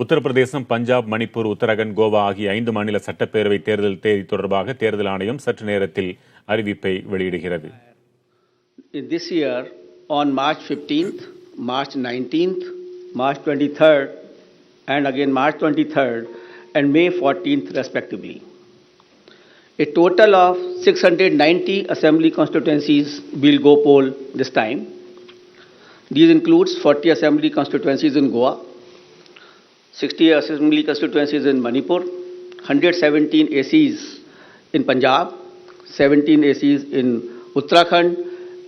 உத்தரப்பிரதேசம், பஞ்சாப், மணிப்பூர், உத்தரகண்ட், கோவா ஆகிய 5 மாநில சட்டப்பேரவை தேர்தல் தேதி தொடர்பாக தேர்தல் ஆணையம் சற்று நேரத்தில் அறிவிப்பை வெளியிடுகிறது. This year, on March 15th, March 19th, March 23rd, and again March 23rd and May 14th respectively. A total of 690 assembly constituencies will go poll this time. These includes 40 assembly constituencies in Goa, 60 assembly constituencies in Manipur, 117 ACs in Punjab, 17 ACs in Uttarakhand,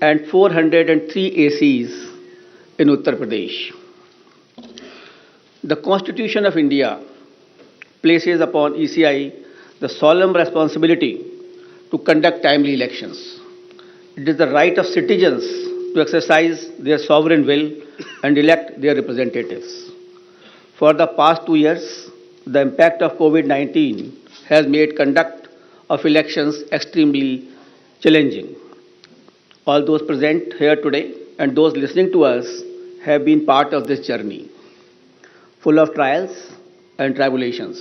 and 403 ACs in Uttar Pradesh. The Constitution of India places upon ECI the solemn responsibility to conduct timely elections. It is the right of citizens to exercise their sovereign will and elect their representatives. For the past 2 years, the impact of COVID-19 has made conduct of elections extremely challenging. All those present here today and those listening to us have been part of this journey, full of trials and tribulations.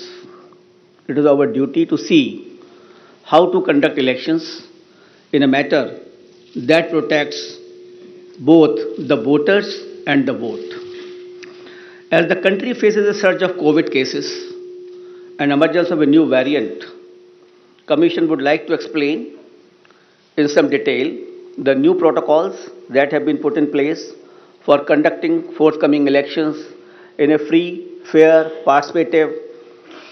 It is our duty to see how to conduct elections in a manner that protects both the voters and the vote. As the country faces a surge of COVID cases and emergence of a new variant, Commission would like to explain in some detail the new protocols that have been put in place for conducting forthcoming elections in a free, fair, participative,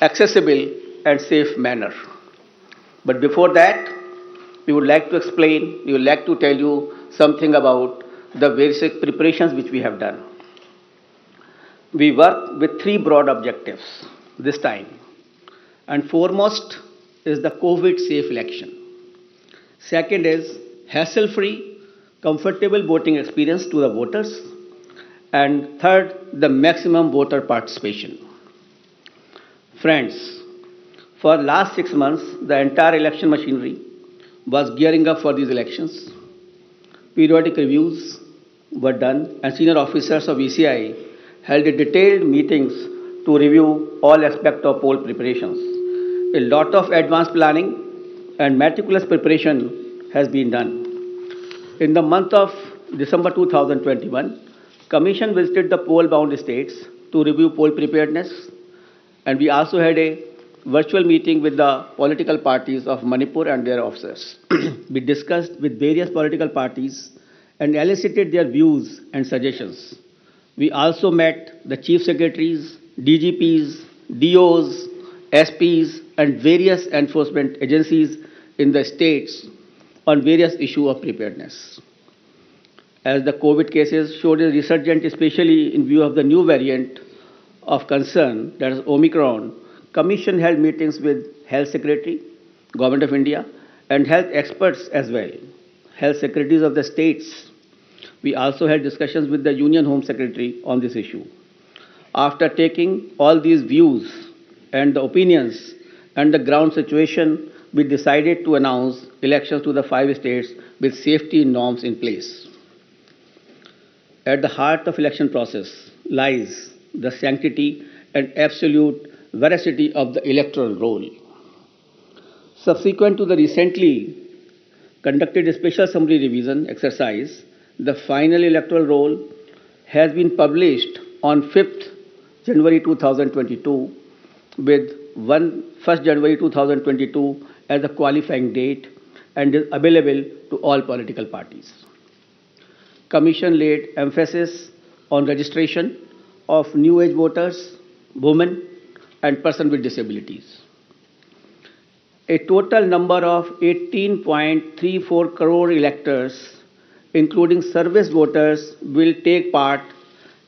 accessible and safe manner. But before that, we would like to tell you something about the basic preparations which we have done. We work with 3 broad objectives this time, and foremost is the COVID-safe election. Second is hassle-free, comfortable voting experience to the voters, and third, the maximum voter participation. Friends, for last 6 months, the entire election machinery was gearing up for these elections. Periodic reviews were done, and senior officers of ECI held a detailed meetings to review all aspects of poll preparations. A lot of advanced planning and meticulous preparation has been done. In the month of December 2021, Commission visited the poll-bound states to review poll preparedness, and we also had a virtual meeting with the political parties of Manipur and their officers. We discussed with various political parties and elicited their views and suggestions. We also met the chief secretaries, DGPs, DOs, SPs, and various enforcement agencies in the states on various issues of preparedness. As the COVID cases showed a resurgence, especially in view of the new variant of concern, that is Omicron, Commission held meetings with Health Secretary, Government of India, and health experts as well, health secretaries of the states. We also had discussions with the Union Home Secretary on this issue. After taking all these views and the opinions and the ground situation, we decided to announce elections to the 5 states with safety norms in place. At the heart of election process lies the sanctity and absolute veracity of the electoral roll. Subsequent to the recently conducted special summary revision exercise, the final electoral roll has been published on 5th January 2022 with 1st January 2022 as a qualifying date and is available to all political parties. Commission laid emphasis on registration of new age voters, women, and persons with disabilities. A total number of 18.34 crore electors, including service voters, will take part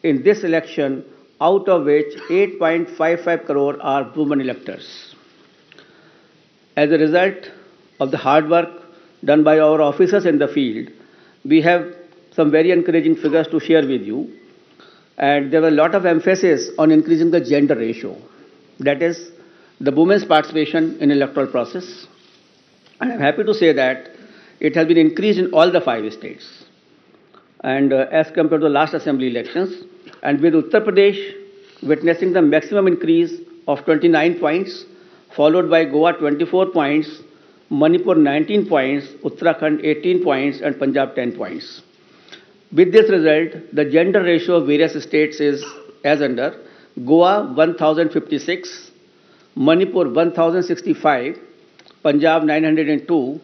in this election, out of which 8.55 crore are women electors. As a result of the hard work done by our officers in the field, we have some very encouraging figures to share with you. And there was a lot of emphasis on increasing the gender ratio. That is, the women's participation in electoral process. And I'm happy to say that it has been increased in all the 5 states. And as compared to the last assembly elections, and with Uttar Pradesh witnessing the maximum increase of 29 points, followed by Goa 24 points, Manipur 19 points, Uttarakhand 18 points, and Punjab 10 points. With this result, the gender ratio of various states is as under: Goa 1056, Manipur 1065, Punjab 902,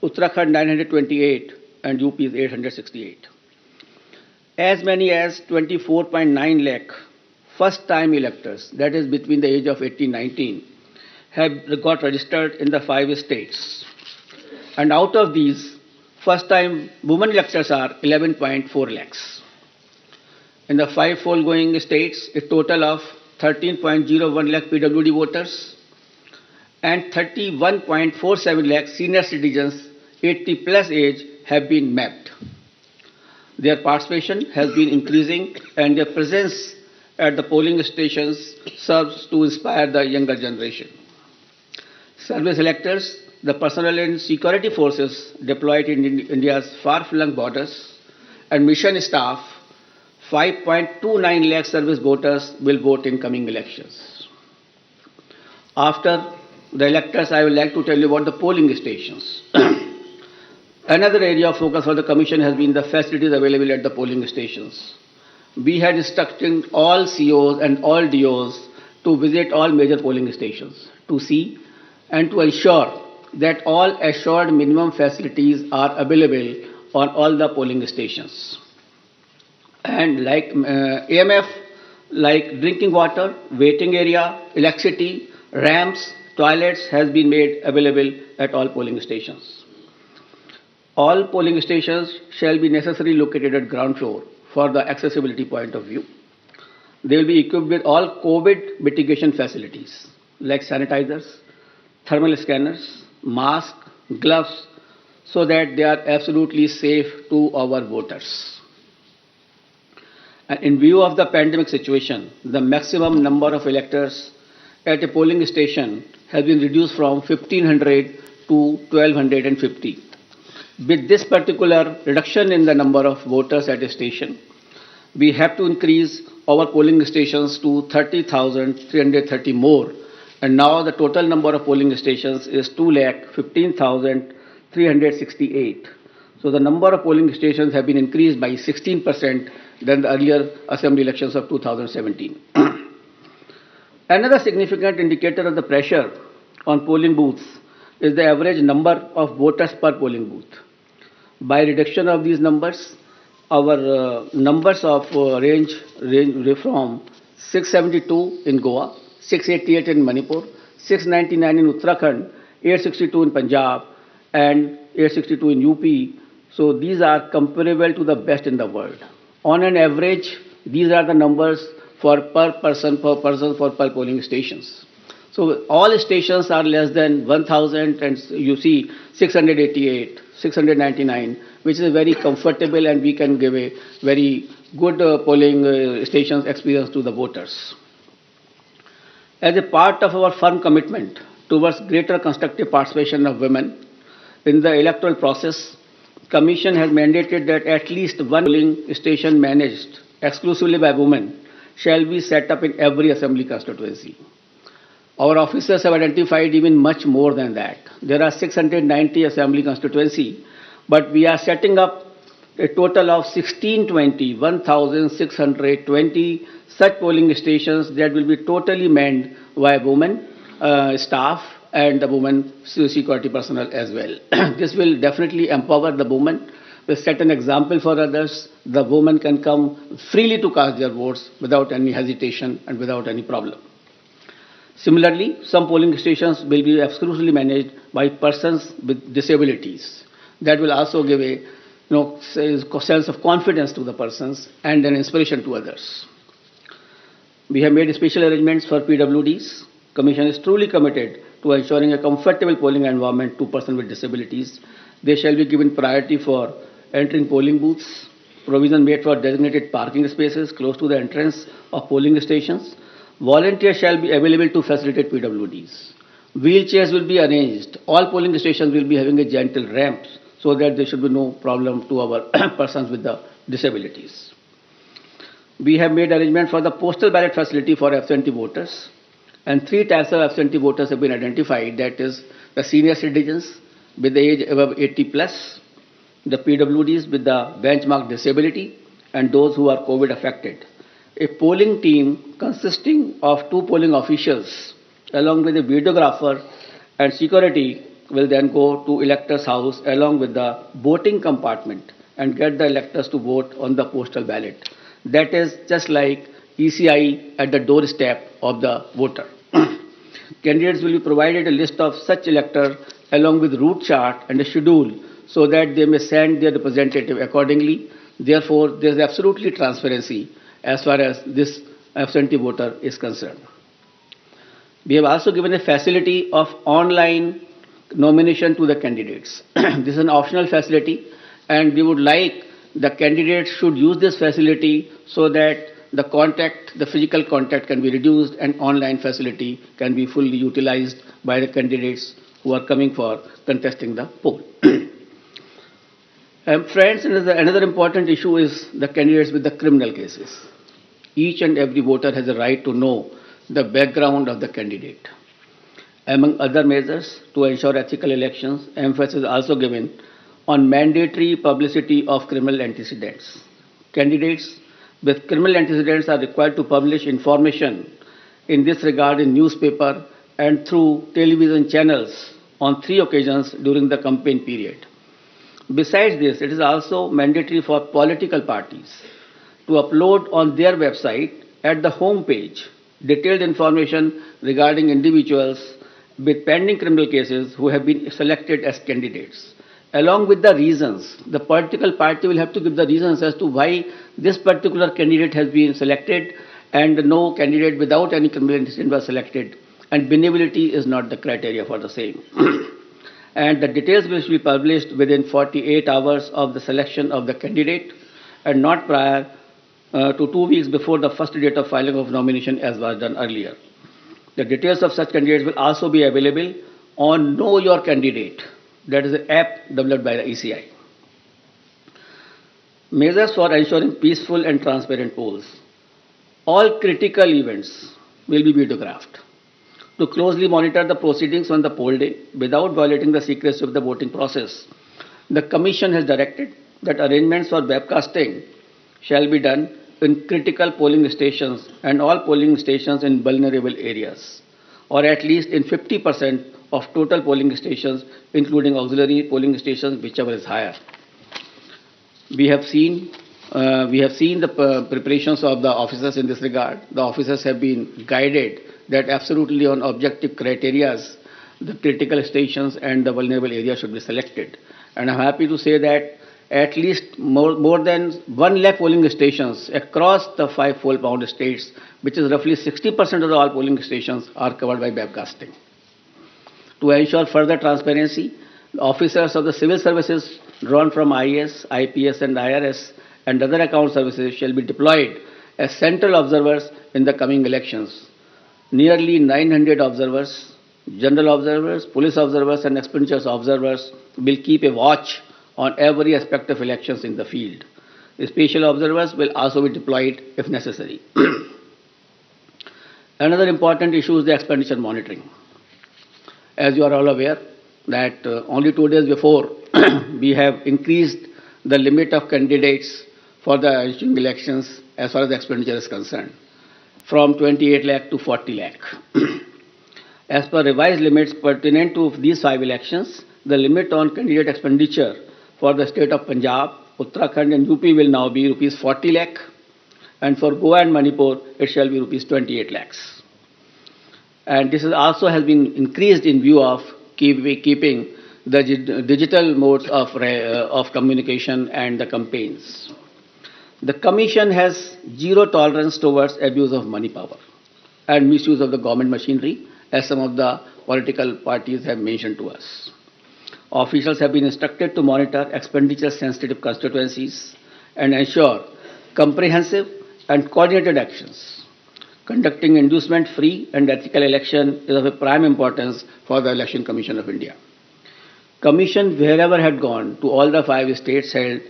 Uttarakhand 928, and UP is 868. As many as 24.9 lakh first-time electors, that is between the age of 18-19, have got registered in the 5 states. And out of these, first-time women electors are 11.4 lakhs. In the 5 foregoing states, a total of 13.01 lakh PWD voters and 31.47 lakh senior citizens 80 plus age have been mapped. Their participation has been increasing and their presence at the polling stations serves to inspire the younger generation. Service electors, the personnel and security forces deployed in India's far-flung borders, and mission staff, 5.29 lakh service voters will vote in coming elections. After the electors, I would like to tell you about the polling stations. Another area of focus for the Commission has been the facilities available at the polling stations. We had instructed all COs and all DOs to visit all major polling stations to see and to ensure that all assured minimum facilities are available on all the polling stations. And like AMF, like drinking water, waiting area, electricity, ramps, toilets has been made available at all polling stations. All polling stations shall be necessarily located at ground floor for the accessibility point of view. They will be equipped with all COVID mitigation facilities like sanitizers, thermal scanners, masks, gloves, so that they are absolutely safe to our voters. And in view of the pandemic situation, the maximum number of electors at a polling station has been reduced from 1,500 to 1,250. With this particular reduction in the number of voters at a station, we have to increase our polling stations to 30,330 more. And now the total number of polling stations is 2,15,368. So the number of polling stations have been increased by 16% than the earlier assembly elections of 2017. Another significant indicator of the pressure on polling booths is the average number of voters per polling booth. By reduction of these numbers, our numbers of range from 672 in Goa, 688 in Manipur, 699 in Uttarakhand, 862 in Punjab, and 862 in UP. So these are comparable to the best in the world. On an average, these are the numbers for per person for polling stations. So all stations are less than 1,000, and you see 688, 699, which is very comfortable, and we can give a very good polling stations experience to the voters. As a part of our firm commitment towards greater constructive participation of women in the electoral process, Commission has mandated that at least one polling station managed exclusively by women shall be set up in every assembly constituency. Our officers have identified even much more than that. There are 690 assembly constituency, but we are setting up a total of 1,620 such polling stations that will be totally manned by women staff and the women security personnel as well. This will definitely empower the women, will set an example for others. The women can come freely to cast their votes without any hesitation and without any problem. Similarly, some polling stations will be exclusively managed by persons with disabilities. That will also give a sense of confidence to the persons and an inspiration to others. We have made special arrangements for PWDs. Commission is truly committed to ensuring a comfortable polling environment to persons with disabilities. They shall be given priority for entering polling booths, provision made for designated parking spaces close to the entrance of polling stations. Volunteers shall be available to facilitate PWDs. Wheelchairs will be arranged. All polling stations will be having a gentle ramp so that there should be no problem to our persons with the disabilities. We have made arrangement for the postal ballot facility for absentee voters, and three types of absentee voters have been identified. That is, the senior citizens with the age above 80 plus, the PWDs with the benchmark disability, and those who are COVID affected. A polling team consisting of 2 polling officials along with a videographer and security will then go to electors' house along with the voting compartment and get the electors to vote on the postal ballot. That is just like ECI at the doorstep of the voter. Candidates will be provided a list of such electors along with route chart and a schedule so that they may send their representative accordingly. Therefore, there is absolutely transparency as far as this absentee voter is concerned. We have also given a facility of online nomination to the candidates. This is an optional facility, and we would like the candidates should use this facility so that the physical contact can be reduced and online facility can be fully utilized by the candidates who are coming for contesting the poll. Friends, another important issue is the candidates with the criminal cases. Each and every voter has a right to know the background of the candidate. Among other measures to ensure ethical elections, emphasis is also given on mandatory publicity of criminal antecedents. Candidates with criminal antecedents are required to publish information in this regard in newspaper and through television channels on 3 occasions during the campaign period. Besides this, it is also mandatory for political parties to upload on their website at the home page detailed information regarding individuals with pending criminal cases who have been selected as candidates. Along with the reasons, the political party will have to give the reasons as to why this particular candidate has been selected and no candidate without any criminal antecedent was selected, and benevolity is not the criteria for the same. And the details will be published within 48 hours of the selection of the candidate and not prior to 2 weeks before the first date of filing of nomination as was done earlier. The details of such candidates will also be available on Know Your Candidate. That is an app developed by the ECI. Measures for ensuring peaceful and transparent polls. All critical events will be videographed to closely monitor the proceedings on the poll day without violating the secrecy of the voting process. The Commission has directed that arrangements for webcasting shall be done in critical polling stations and all polling stations in vulnerable areas, or at least in 50% of total polling stations, including auxiliary polling stations, whichever is higher. We have seen the preparations of the officers in this regard. The officers have been guided that absolutely on objective criteria, the critical stations and the vulnerable areas should be selected. And I'm happy to say that at least more than 1 lakh polling stations across the 5 full-pound states, which is roughly 60% of all polling stations, are covered by webcasting. To ensure further transparency, the officers of the civil services drawn from IAS, IPS and IRS and other account services shall be deployed as central observers in the coming elections. Nearly 900 observers, general observers, police observers and expenditures observers will keep a watch on every aspect of elections in the field. The special observers will also be deployed if necessary. Another important issue is the expenditure monitoring. As you are all aware, that only 2 days before we have increased the limit of candidates for the ensuing elections as far as the expenditure is concerned, from 28 lakh to 40 lakh. As per revised limits pertinent to these 5 elections, the limit on candidate expenditure for the state of Punjab, Uttarakhand and UP will now be rupees 40 lakh, and for Goa and Manipur it shall be rupees 28 lakhs. And this also has been increased in view of keeping the digital modes of communication and the campaigns. The Commission has zero tolerance towards abuse of money power and misuse of the government machinery, as some of the political parties have mentioned to us. Officials have been instructed to monitor expenditure-sensitive constituencies and ensure comprehensive and coordinated actions. Conducting inducement-free and ethical election is of a prime importance for the Election Commission of India. Commission, wherever had gone to all the 5 states, held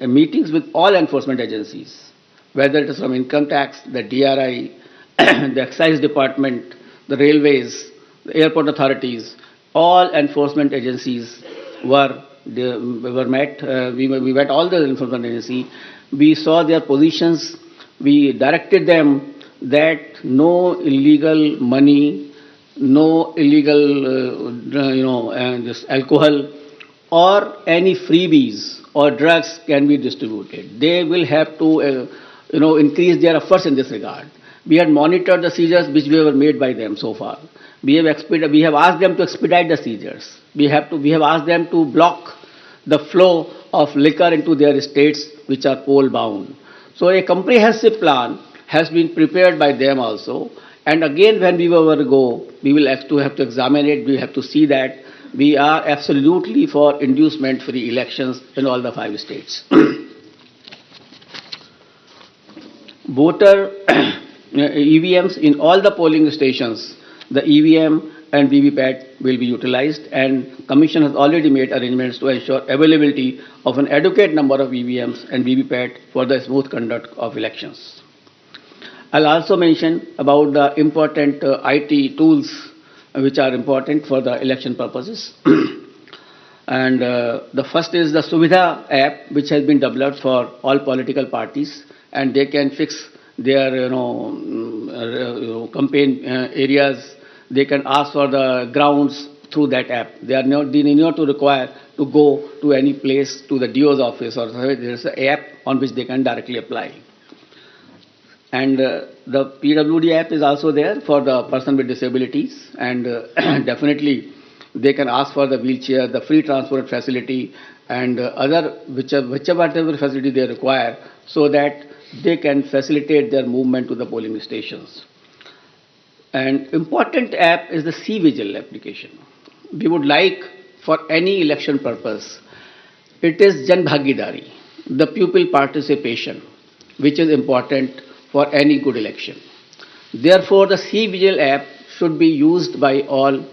meetings with all enforcement agencies whether it is from income tax, the DRI, the excise department, the railways, the airport authorities, all enforcement agencies were met. We met all the enforcement agencies. We saw their positions. We directed them that no illegal money, no illegal, this alcohol or any freebies or drugs can be distributed. They will have to, increase their efforts in this regard. We had monitored the seizures which were made by them so far. We have asked them to expedite the seizures. We have asked them to block the flow of liquor into their estates which are coal bound. So a comprehensive plan has been prepared by them also. And again, when we will go, we will have to examine it. We have to see that we are absolutely for inducement-free elections in all the 5 states. Voter EVMs in all the polling stations, the EVM and VVPAT will be utilized, and Commission has already made arrangements to ensure availability of an adequate number of EVMs and VVPAT for the smooth conduct of elections. I'll also mention about the important IT tools which are important for the election purposes. And the first is the Suvidha app, which has been developed for all political parties, and they can fix their campaign areas. They can ask for the grounds through that app. They need not to require to go to any place, to the DO's office, or there is an app on which they can directly apply. And the PWD app is also there for the person with disabilities, and definitely they can ask for the wheelchair, the free transport facility, and other whichever facility they require, so that they can facilitate their movement to the polling stations. An important app is the C-Vigil application. We would like, for any election purpose, it is Jan Bhagidari, the pupil participation, which is important for any good election. Therefore, the C-Vigil app should be used by all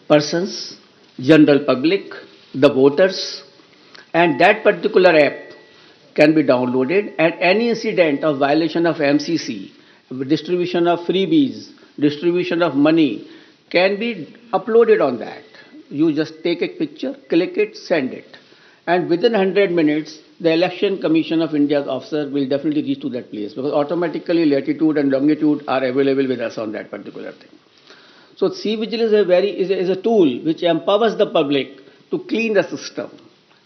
persons, general public, the voters, and that particular app can be downloaded, and any incident of violation of MCC, distribution of freebies, distribution of money can be uploaded on that. You just take a picture, click it, send it. And within 100 minutes, the Election Commission of India's officer will definitely reach to that place, because automatically latitude and longitude are available with us on that particular thing. So C-Vigil is a tool which empowers the public to clean the system.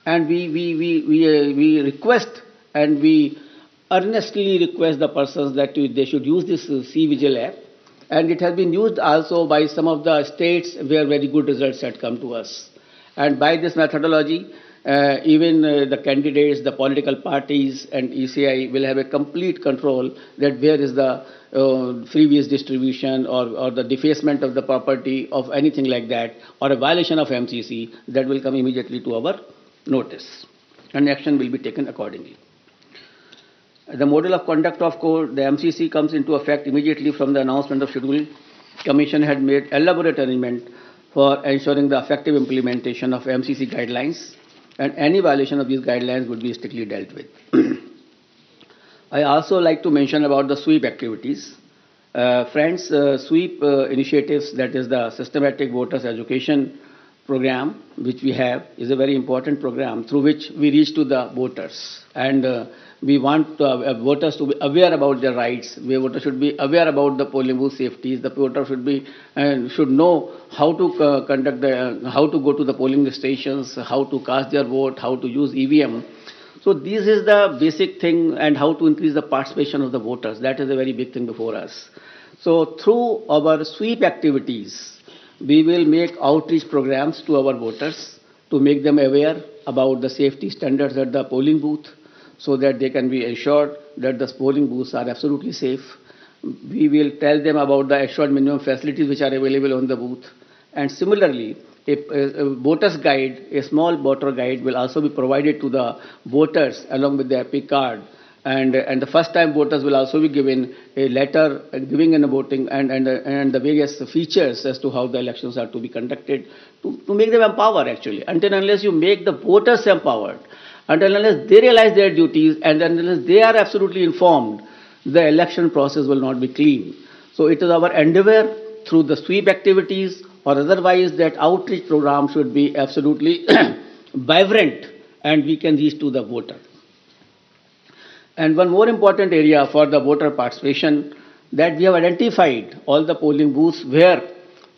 And we request and we earnestly request the persons that they should use this C-Vigil app. And it has been used also by some of the states where very good results had come to us. And by this methodology, even the candidates, the political parties and ECI will have a complete control that where is the freebies distribution or the defacement of the property of anything like that, or a violation of MCC, that will come immediately to our notice, and action will be taken accordingly. The model of conduct of court, the MCC comes into effect immediately from the announcement of schedule. Commission had made elaborate arrangement for ensuring the effective implementation of MCC guidelines, and any violation of these guidelines would be strictly dealt with. I also like to mention about the sweep activities. Friends, sweep initiatives, that is the systematic voters education program which we have, is a very important program through which we reach to the voters, and we want voters to be aware about their rights. Voters should be aware about the polling booth safeties. The voter should know how to how to go to the polling stations, how to cast their vote, how to use EVM. So this is the basic thing, and how to increase the participation of the voters. That is a very big thing before us. So through our sweep activities, we will make outreach programs to our voters to make them aware about the safety standards at the polling booth, so that they can be assured that the polling booths are absolutely safe. We will tell them about the assured minimum facilities which are available on the booth. And similarly, a voter's guide, a small voter guide, will also be provided to the voters along with the EPIC card. And the first-time voters will also be given a letter giving and voting and the various features as to how the elections are to be conducted, to make them empowered actually. Until unless you make the voters empowered, until unless they realize their duties, and unless they are absolutely informed the election process will not be clean. So it is our endeavor through the sweep activities or otherwise that outreach program should be absolutely vibrant and we can reach to the voter. And one more important area for the voter participation that we have identified all the polling booths where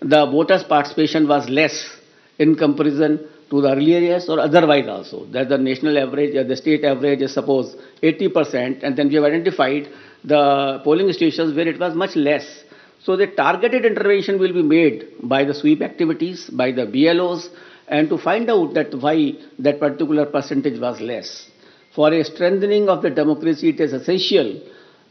the voters' participation was less in comparison to the earlier years or otherwise also. That the national average or the state average is suppose 80%, and then we have identified the polling stations where it was much less. So the targeted intervention will be made by the sweep activities, by the BLOs, and to find out that why that particular percentage was less. For a strengthening of the democracy, it is essential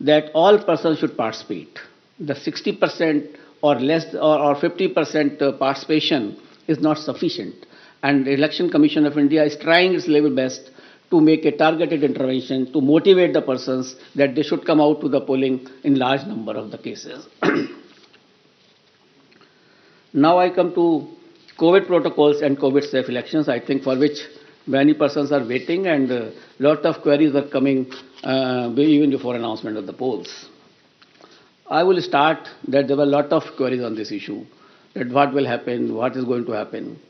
that all persons should participate. The 60% or less or 50% participation is not sufficient. And the Election Commission of India is trying its level best to make a targeted intervention to motivate the persons that they should come out to the polling in large number of the cases. Now I come to COVID protocols and COVID safe elections, I think for which many persons are waiting and a lot of queries are coming even before announcement of the polls. I will start that there were a lot of queries on this issue, that what will happen, what is going to happen.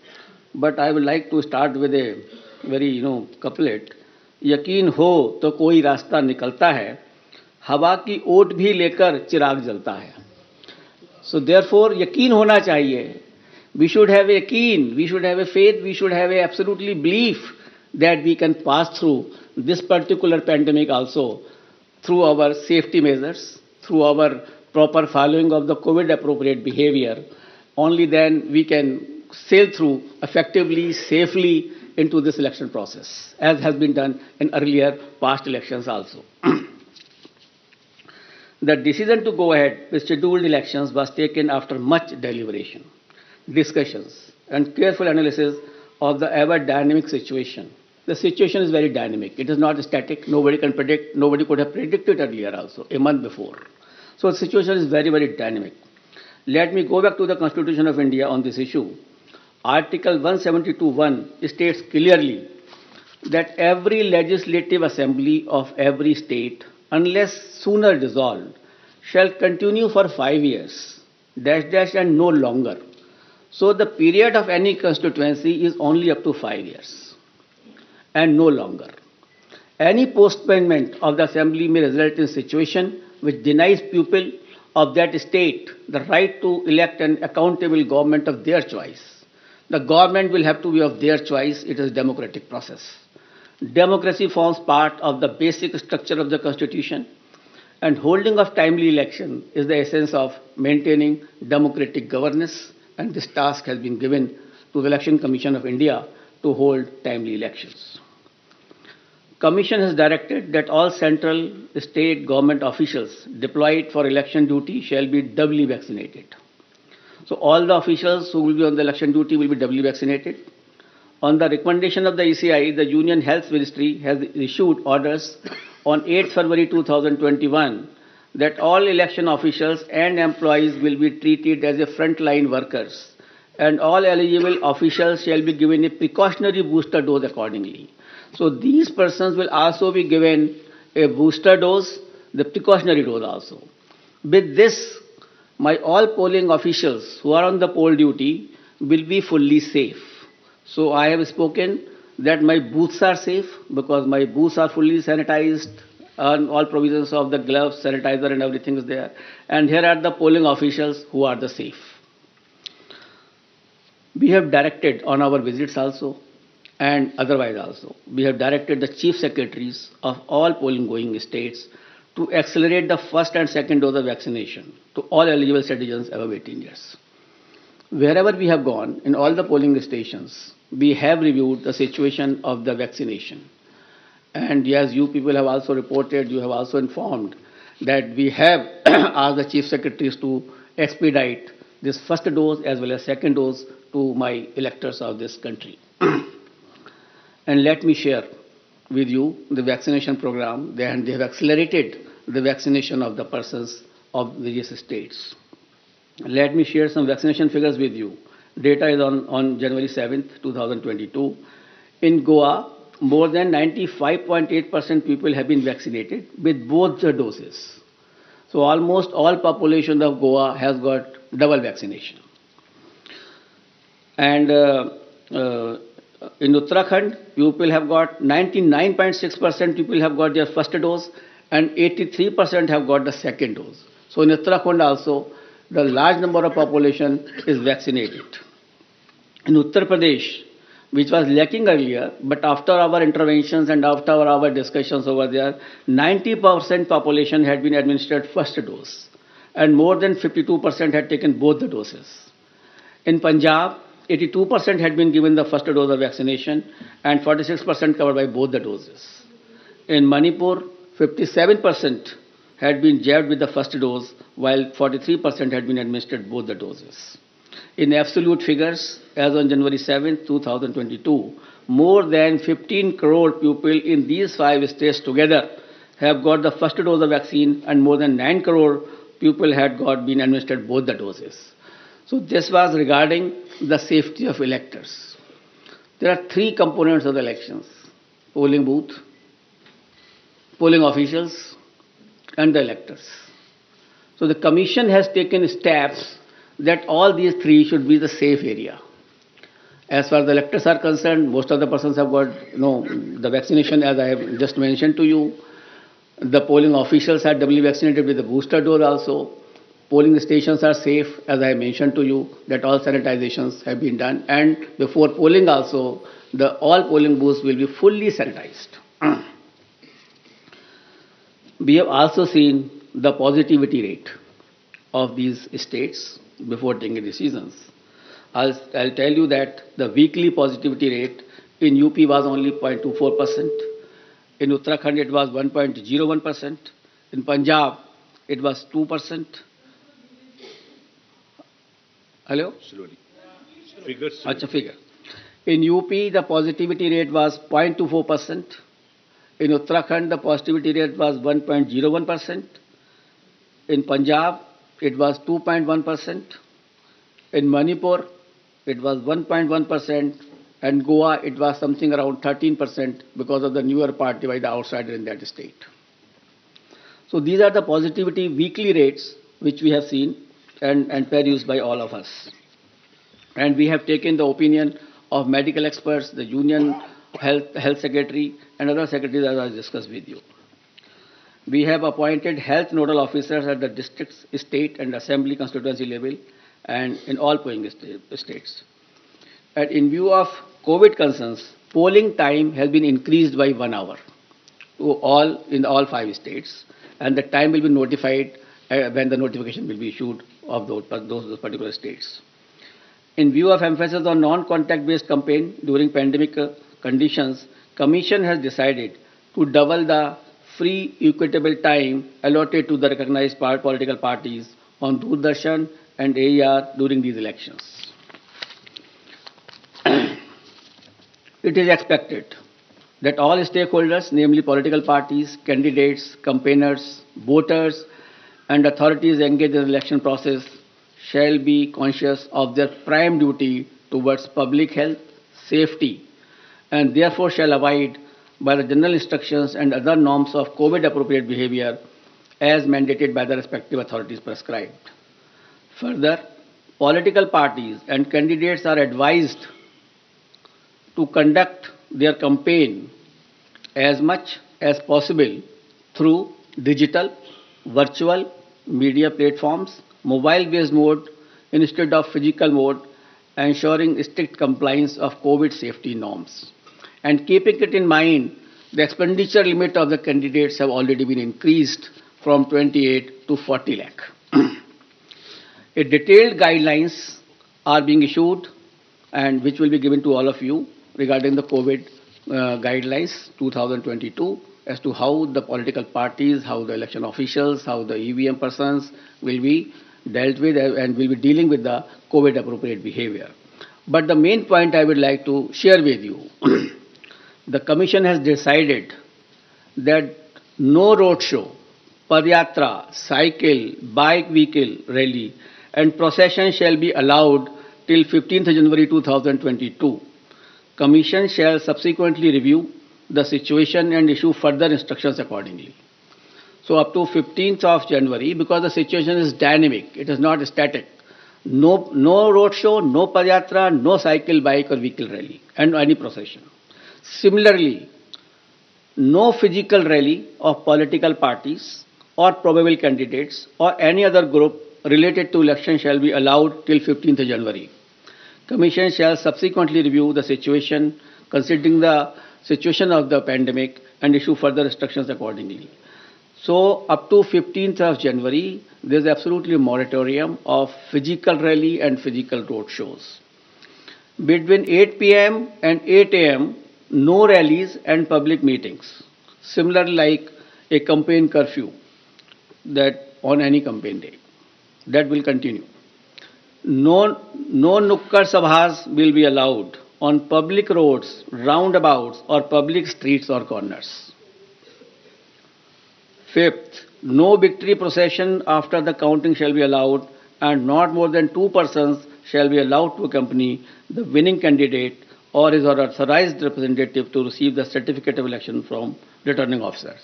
But I would like to start with a very, couplet. यकीन हो तो कोई रास्ता निकलता है, हवा की ओट भी लेकर चिराग जलता है. So therefore, यकीन होना चाहिए. We should have a yaqeen, we should have a faith, we should have a absolutely belief that we can pass through this particular pandemic also through our safety measures, through our proper following of the COVID appropriate behavior. Only then we can sail through effectively, safely into this election process, as has been done in earlier past elections also. The decision to go ahead with scheduled elections was taken after much deliberation, discussions, and careful analysis of the ever dynamic situation. The situation is very dynamic. It is not static. Nobody can predict. Nobody could have predicted earlier also, a month before. So the situation is very, very dynamic. Let me go back to the Constitution of India on this issue. Article 172(1) states clearly that every legislative assembly of every state, unless sooner dissolved, shall continue for 5 years, and no longer. So the period of any constituency is only up to 5 years and no longer. Any postponement of the assembly may result in a situation which denies people of that state the right to elect an accountable government of their choice. The government will have to be of their choice. It is a democratic process. Democracy forms part of the basic structure of the Constitution, and holding of timely election is the essence of maintaining democratic governance, and this task has been given to the Election Commission of India to hold timely elections. Commission has directed that all central state government officials deployed for election duty shall be doubly vaccinated. So all the officials who will be on the election duty will be doubly vaccinated. On the recommendation of the ECI, the Union Health Ministry has issued orders on 8 February 2021 that all election officials and employees will be treated as a frontline workers, and all eligible officials shall be given a precautionary booster dose accordingly. So these persons will also be given a booster dose, the precautionary dose also. With this, my all polling officials who are on the poll duty will be fully safe. So I have spoken that my booths are safe because my booths are fully sanitized, and all provisions of the gloves, sanitizer and everything is there. And here are the polling officials who are the safe. We have directed on our visits also and otherwise also, we have directed the chief secretaries of all polling going states to accelerate the first and second dose of vaccination to all eligible citizens above 18 years. Wherever we have gone, in all the polling stations, we have reviewed the situation of the vaccination. And as you people have also reported, you have also informed that we have asked the chief secretaries to expedite this first dose as well as second dose to my electors of this country. And let me share with you the vaccination program, and they have accelerated the vaccination of the persons of various states. Let me share some vaccination figures with you. Data is on January 7th, 2022. In Goa, more than 95.8% people have been vaccinated with both the doses. So almost all population of Goa has got double vaccination. And in Uttarakhand, people have got 99.6% people have got their first dose and 83% have got the second dose. So in Uttarakhand also, the large number of population is vaccinated. In Uttar Pradesh, which was lacking earlier, but after our interventions and after our discussions over there, 90% population had been administered first dose and more than 52% had taken both the doses. In Punjab, 82% had been given the first dose of vaccination and 46% covered by both the doses. In Manipur, 57% had been jabbed with the first dose, while 43% had been administered both the doses. In absolute figures, as on January 7, 2022, more than 15 crore people in these 5 states together have got the first dose of vaccine and more than 9 crore people had been administered both the doses. So this was regarding the safety of electors. There are 3 components of the elections: polling booth, polling officials, and the electors. So the Commission has taken steps that all these 3 should be the safe area. As far as the electors are concerned, most of the persons have got the vaccination, as I have just mentioned to you. The polling officials are doubly vaccinated with the booster dose also. Polling stations are safe, as I mentioned to you, that all sanitizations have been done. And before polling also, all polling booths will be fully sanitized. We have also seen the positivity rate of these states before taking decisions. I'll tell you that the weekly positivity rate in UP was only 0.24%. In Uttarakhand, it was 1.01%. In Punjab, it was 2%. Hello? Slowly. Figures. Acha, figure. In UP, the positivity rate was 0.24%. In Uttarakhand, the positivity rate was 1.01%. In Punjab, it was 2.1%. In Manipur, it was 1.1%. And Goa, it was something around 13% because of the newer party by the outsider in that state. So these are the positivity weekly rates which we have seen and produced by all of us. And we have taken the opinion of medical experts, the Union Health Secretary, and other secretaries as I discussed with you. We have appointed health nodal officers at the district, state, and assembly constituency level and in all polling states. And in view of COVID concerns, polling time has been increased by 1 hour in all 5 states, and the time will be notified when the notification will be issued of those particular states. In view of emphasis on non-contact based campaign during pandemic conditions, Commission has decided to double the free equitable time allotted to the recognized political parties on Doordarshan and AER during these elections. It is expected that all stakeholders, namely political parties, candidates, campaigners, voters, and authorities engaged in the election process shall be conscious of their prime duty towards public health, safety, and therefore shall abide by the general instructions and other norms of COVID-appropriate behavior as mandated by the respective authorities prescribed. Further, political parties and candidates are advised to conduct their campaign as much as possible through digital, virtual, media platforms, mobile-based mode instead of physical mode, ensuring strict compliance of COVID safety norms. And keeping it in mind, the expenditure limit of the candidates have already been increased from 28 to 40 lakh. A detailed guidelines are being issued and which will be given to all of you regarding the COVID guidelines 2022 as to how the political parties, how the election officials, how the EVM persons will be dealt with and will be dealing with the COVID appropriate behavior. But the main point I would like to share with you, the Commission has decided that no road show, padyatra, cycle, bike vehicle rally and procession shall be allowed till 15th January 2022. Commission shall subsequently review the situation and issue further instructions accordingly. So up to 15th of January, because the situation is dynamic, it is not static. No road show, no padyatra, no cycle, bike or vehicle rally and any procession. Similarly, no physical rally of political parties or probable candidates or any other group related to election shall be allowed till 15th January. Commission shall subsequently review the situation, considering the situation of the pandemic, and issue further restrictions accordingly. So, up to 15th of January, there is absolutely a moratorium of physical rally and physical road shows. Between 8 p.m. and 8 a.m., no rallies and public meetings. Similar like a campaign curfew that on any campaign day. That will continue. No nukkad sabhas will be allowed on public roads, roundabouts or public streets or corners. Fifth, no victory procession after the counting shall be allowed and not more than 2 persons shall be allowed to accompany the winning candidate or his or authorized representative to receive the certificate of election from returning officers.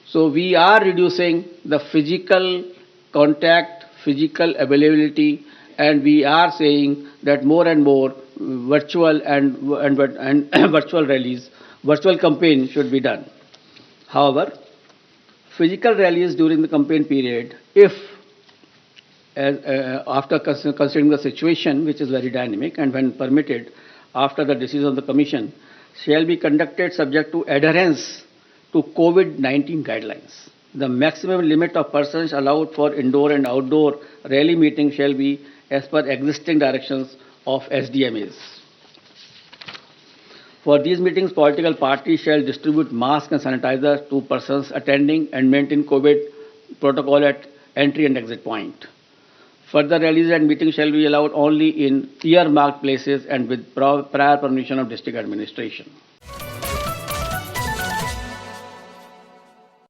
So we are reducing the physical contact, physical availability, and we are saying that more and more virtual and virtual rallies, virtual campaign should be done. However, physical rallies during the campaign period, if after considering the situation, which is very dynamic, and when permitted after the decision of the Commission, shall be conducted subject to adherence to COVID-19 guidelines. The maximum limit of persons allowed for indoor and outdoor rally meeting shall be as per existing directions of SDMAs. For these meetings, political parties shall distribute masks and sanitizer to persons attending and maintain COVID protocol at entry and exit point. Further rallies and meetings shall be allowed only in earmarked places and with prior permission of district administration.